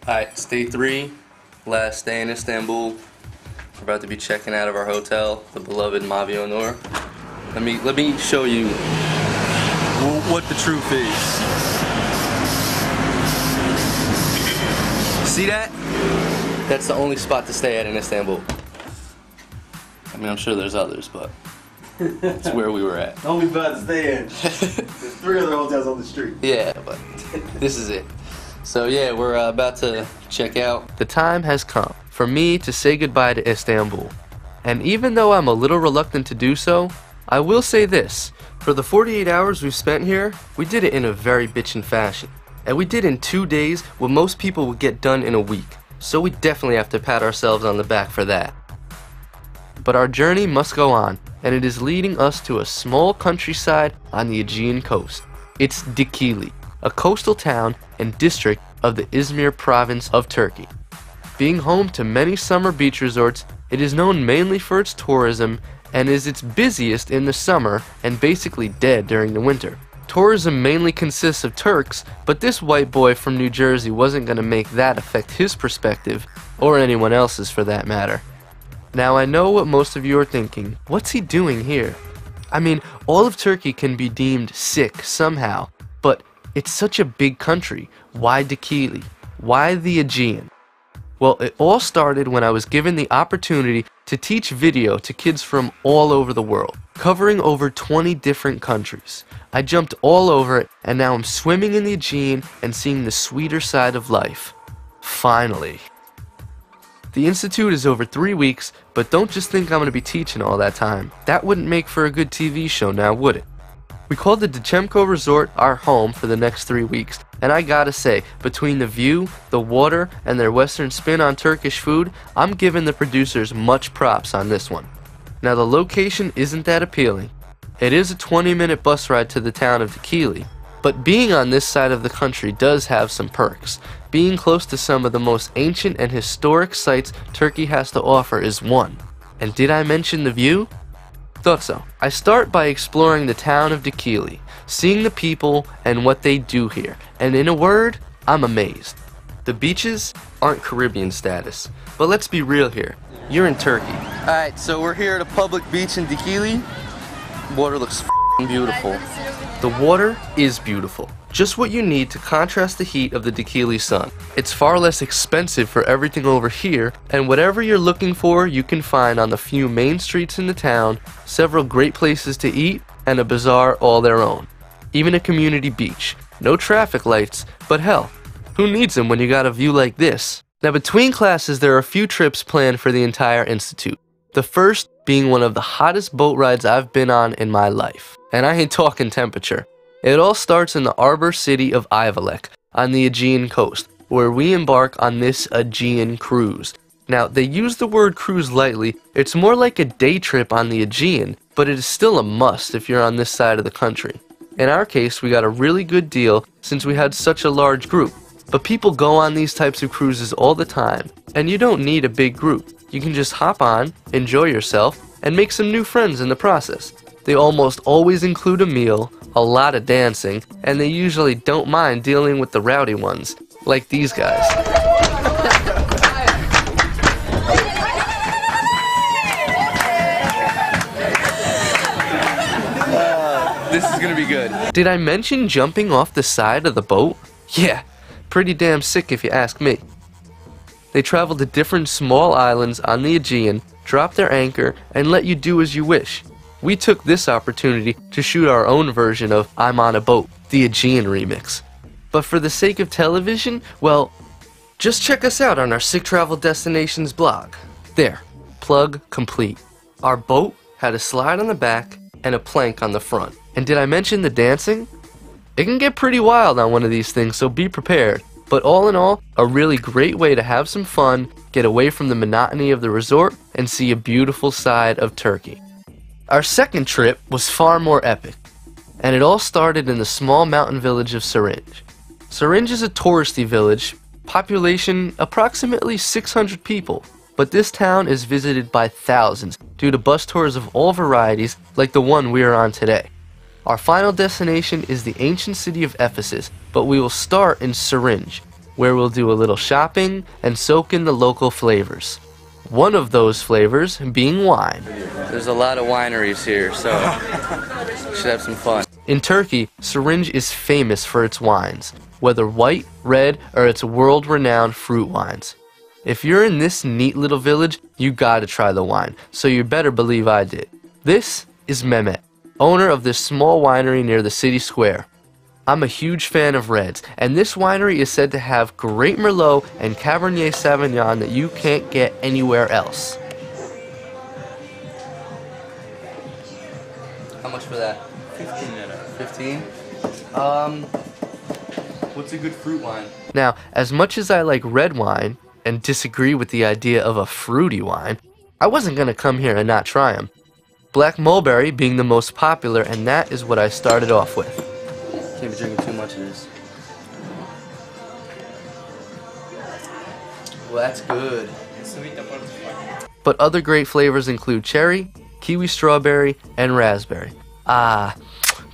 Alright, it's day 3, last day in Istanbul. We're about to be checking out of our hotel, the beloved Mavi Onur. Let me show you what the truth is. See that? That's the only spot to stay at in Istanbul. I mean, I'm sure there's others, but it's where we were at. Only spot to stay in. There's 3 other hotels on the street. Yeah, but this is it. So yeah, we're about to check out. The time has come for me to say goodbye to Istanbul. And even though I'm a little reluctant to do so, I will say this. For the 48 hours we've spent here, we did it in a very bitchin' fashion. And we did in 2 days what most people would get done in a week. So we definitely have to pat ourselves on the back for that. But our journey must go on, and it is leading us to a small countryside on the Aegean coast. It's Dikili, a coastal town and district of the Izmir province of Turkey. Being home to many summer beach resorts, it is known mainly for its tourism and is its busiest in the summer and basically dead during the winter. Tourism mainly consists of Turks, but this white boy from New Jersey wasn't going to make that affect his perspective, or anyone else's for that matter. Now I know what most of you are thinking, what's he doing here? I mean, all of Turkey can be deemed sick somehow, but it's such a big country. Why Dikili? Why the Aegean? Well, it all started when I was given the opportunity to teach video to kids from all over the world, covering over 20 different countries. I jumped all over it, and now I'm swimming in the Aegean and seeing the sweeter side of life. Finally. The Institute is over 3 weeks, but don't just think I'm going to be teaching all that time. That wouldn't make for a good TV show now, would it? We called the Dechemko Resort our home for the next 3 weeks, and I gotta say, between the view, the water, and their western spin on Turkish food, I'm giving the producers much props on this one. Now the location isn't that appealing. It is a 20-minute bus ride to the town of Dikili, but being on this side of the country does have some perks. Being close to some of the most ancient and historic sites Turkey has to offer is one. And did I mention the view? Thought so. I start by exploring the town of Dikili, seeing the people and what they do here, and in a word, I'm amazed. The beaches aren't Caribbean status, but let's be real here, you're in Turkey. Alright, so we're here at a public beach in Dikili. Water looks beautiful. The water is beautiful. Just what you need to contrast the heat of the Dikili sun. It's far less expensive for everything over here, and whatever you're looking for you can find on the few main streets in the town, several great places to eat, and a bazaar all their own. Even a community beach. No traffic lights, but hell, who needs them when you got a view like this? Now between classes there are a few trips planned for the entire institute. The first being one of the hottest boat rides I've been on in my life. And I ain't talking temperature. It all starts in the arbor city of Ayvalık on the Aegean coast, where we embark on this Aegean cruise. Now, they use the word cruise lightly. It's more like a day trip on the Aegean, but it is still a must if you're on this side of the country. In our case, we got a really good deal since we had such a large group. But people go on these types of cruises all the time, and you don't need a big group. You can just hop on, enjoy yourself, and make some new friends in the process. They almost always include a meal, a lot of dancing, and they usually don't mind dealing with the rowdy ones, like these guys. This is gonna be good. Did I mention jumping off the side of the boat? Yeah, pretty damn sick if you ask me. They travel to different small islands on the Aegean, drop their anchor, and let you do as you wish. We took this opportunity to shoot our own version of I'm on a Boat, the Aegean remix. But for the sake of television, well, just check us out on our Sick Travel Destinations blog. There, plug complete. Our boat had a slide on the back and a plank on the front. And did I mention the dancing? It can get pretty wild on one of these things, so be prepared. But all in all, a really great way to have some fun, get away from the monotony of the resort, and see a beautiful side of Turkey. Our second trip was far more epic, and it all started in the small mountain village of Sirinj. Sirinj is a touristy village, population approximately 600 people, but this town is visited by thousands due to bus tours of all varieties like the one we are on today. Our final destination is the ancient city of Ephesus, but we will start in Sirinj. where we'll do a little shopping and soak in the local flavors. One of those flavors being wine. There's a lot of wineries here, so we should have some fun. In Turkey, Syringe is famous for its wines, whether white, red, or its world-renowned fruit wines. If you're in this neat little village, you gotta try the wine, so you better believe I did. This is Mehmet, owner of this small winery near the city square. I'm a huge fan of reds, and this winery is said to have great Merlot and Cabernet Sauvignon that you can't get anywhere else. How much for that? 15? What's a good fruit wine? Now, as much as I like red wine and disagree with the idea of a fruity wine, I wasn't gonna come here and not try them. Black mulberry being the most popular, and that is what I started off with. Can't be drinking too much of this. Well, that's good. But other great flavors include cherry, kiwi strawberry, and raspberry. Ah,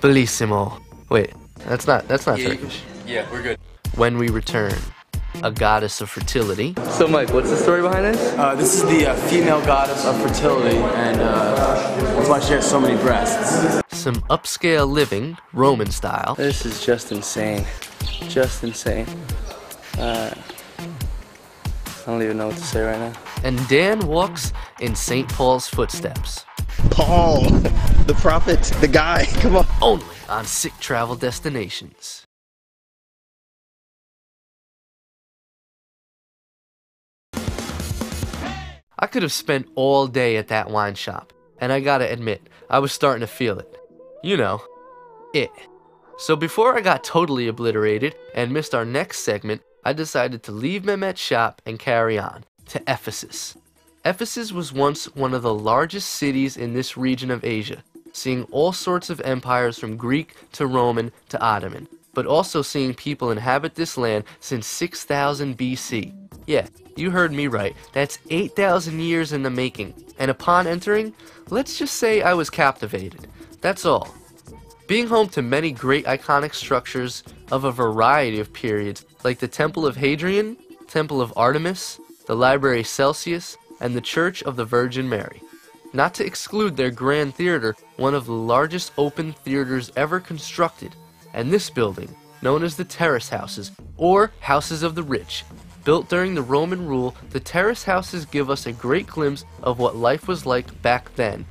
bellissimo. Wait, that's not Turkish. Yeah, we're good. When we return, a goddess of fertility. So Mike, what's the story behind this? This is the female goddess of fertility, and that's why she has so many breasts. Some upscale living, Roman style. This is just insane. Just insane. I don't even know what to say right now. And Dan walks in St. Paul's footsteps. Paul, the prophet, the guy, come on. Only on Sick Travel Destinations. I could have spent all day at that wine shop, and I gotta admit, I was starting to feel it. You know, it. So before I got totally obliterated and missed our next segment, I decided to leave Mehmet's shop and carry on to Ephesus. Ephesus was once one of the largest cities in this region of Asia, seeing all sorts of empires from Greek to Roman to Ottoman, but also seeing people inhabit this land since 6000 BC. Yeah, you heard me right, that's 8,000 years in the making, and upon entering, let's just say I was captivated. That's all. Being home to many great iconic structures of a variety of periods, like the Temple of Hadrian, Temple of Artemis, the Library Celsius, and the Church of the Virgin Mary. Not to exclude their Grand Theater, one of the largest open theaters ever constructed, and this building, known as the Terrace Houses, or Houses of the Rich. Built during the Roman rule, the terrace houses give us a great glimpse of what life was like back then.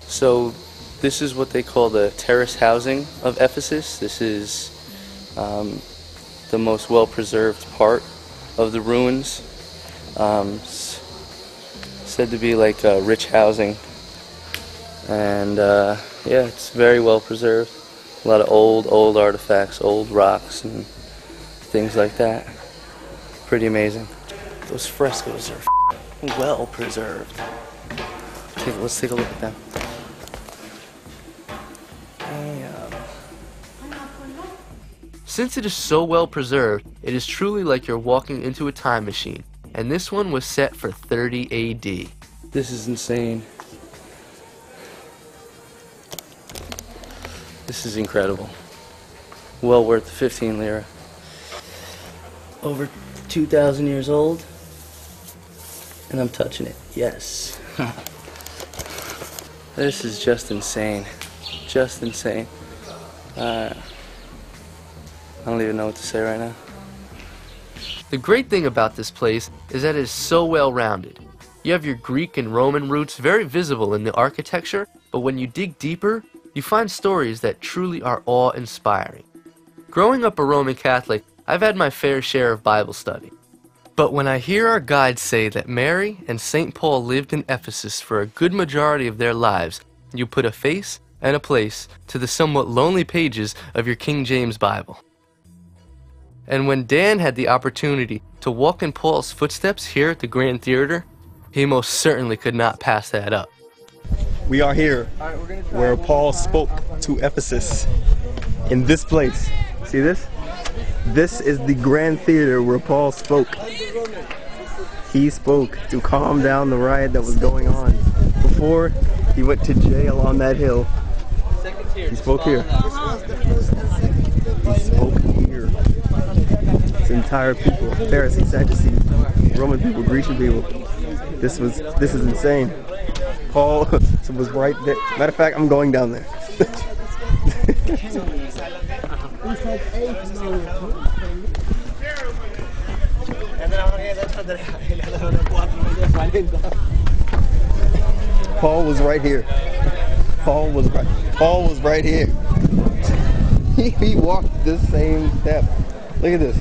So, this is what they call the terrace housing of Ephesus. This is the most well-preserved part of the ruins. Said to be like rich housing, and yeah, it's very well preserved. A lot of old artifacts, old rocks and things like that. Pretty amazing. Those frescoes are well preserved. Let's take a look at them. Since it is so well preserved, it is truly like you're walking into a time machine, and this one was set for 30 AD. This is insane. This is incredible. Well worth the 15 lira. Over 2,000 years old, and I'm touching it. Yes. This is just insane. Just insane. I don't even know what to say right now. The great thing about this place is that it is so well rounded. You have your Greek and Roman roots very visible in the architecture, but when you dig deeper, you find stories that truly are awe-inspiring. Growing up a Roman Catholic, I've had my fair share of Bible study. But when I hear our guides say that Mary and St. Paul lived in Ephesus for a good majority of their lives, you put a face and a place to the somewhat lonely pages of your King James Bible. And when Dan had the opportunity to walk in Paul's footsteps here at the Grand Theater, he most certainly could not pass that up. We are here where Paul spoke to Ephesus, in this place. See this? This is the Grand Theater where Paul spoke. He spoke to calm down the riot that was going on before he went to jail on that hill. He spoke here. He spoke here. This entire people, Pharisees, Sadducees, Roman people, Grecian people. This is insane. Paul was right there. Matter of fact, I'm going down there. Paul was right here. Paul was right here. He walked this same step. Look at this.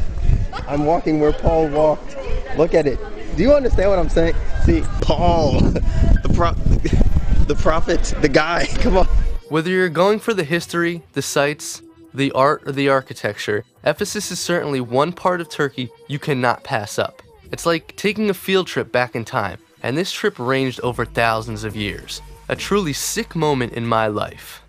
I'm walking where Paul walked. Look at it. Do you understand what I'm saying? See, Paul, the prophet, the guy. Come on. Whether you're going for the history, the sights, the art, or the architecture, Ephesus is certainly one part of Turkey you cannot pass up. It's like taking a field trip back in time, and this trip ranged over thousands of years. A truly sick moment in my life.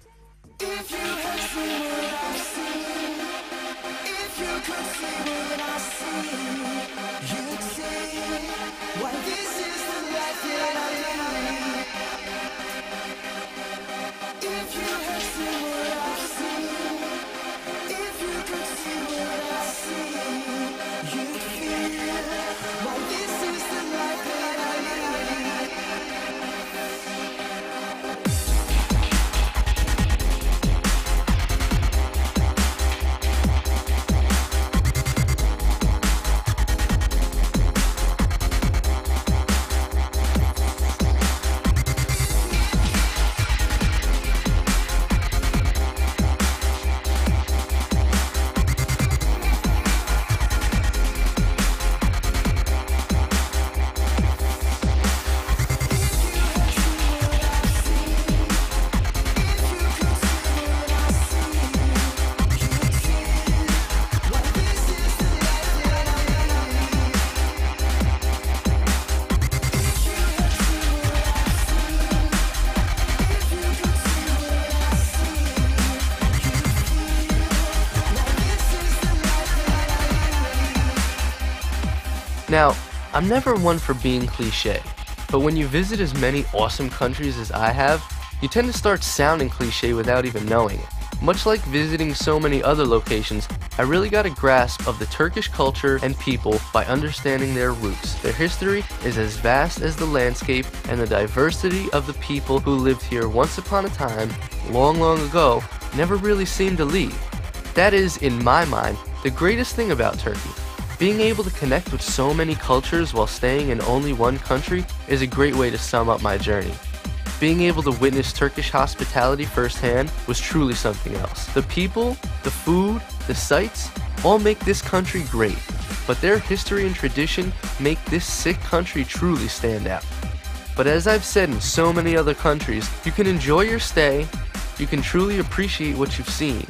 Now, I'm never one for being cliche, but when you visit as many awesome countries as I have, you tend to start sounding cliche without even knowing it. Much like visiting so many other locations, I really got a grasp of the Turkish culture and people by understanding their roots. Their history is as vast as the landscape, and the diversity of the people who lived here once upon a time, long, long ago, never really seemed to leave. That is, in my mind, the greatest thing about Turkey. Being able to connect with so many cultures while staying in only one country is a great way to sum up my journey. Being able to witness Turkish hospitality firsthand was truly something else. The people, the food, the sights, all make this country great, but their history and tradition make this sick country truly stand out. But as I've said in so many other countries, you can enjoy your stay, you can truly appreciate what you've seen,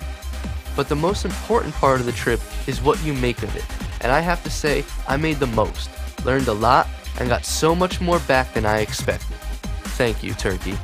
but the most important part of the trip is what you make of it. And I have to say, I made the most, learned a lot, and got so much more back than I expected. Thank you, Turkey.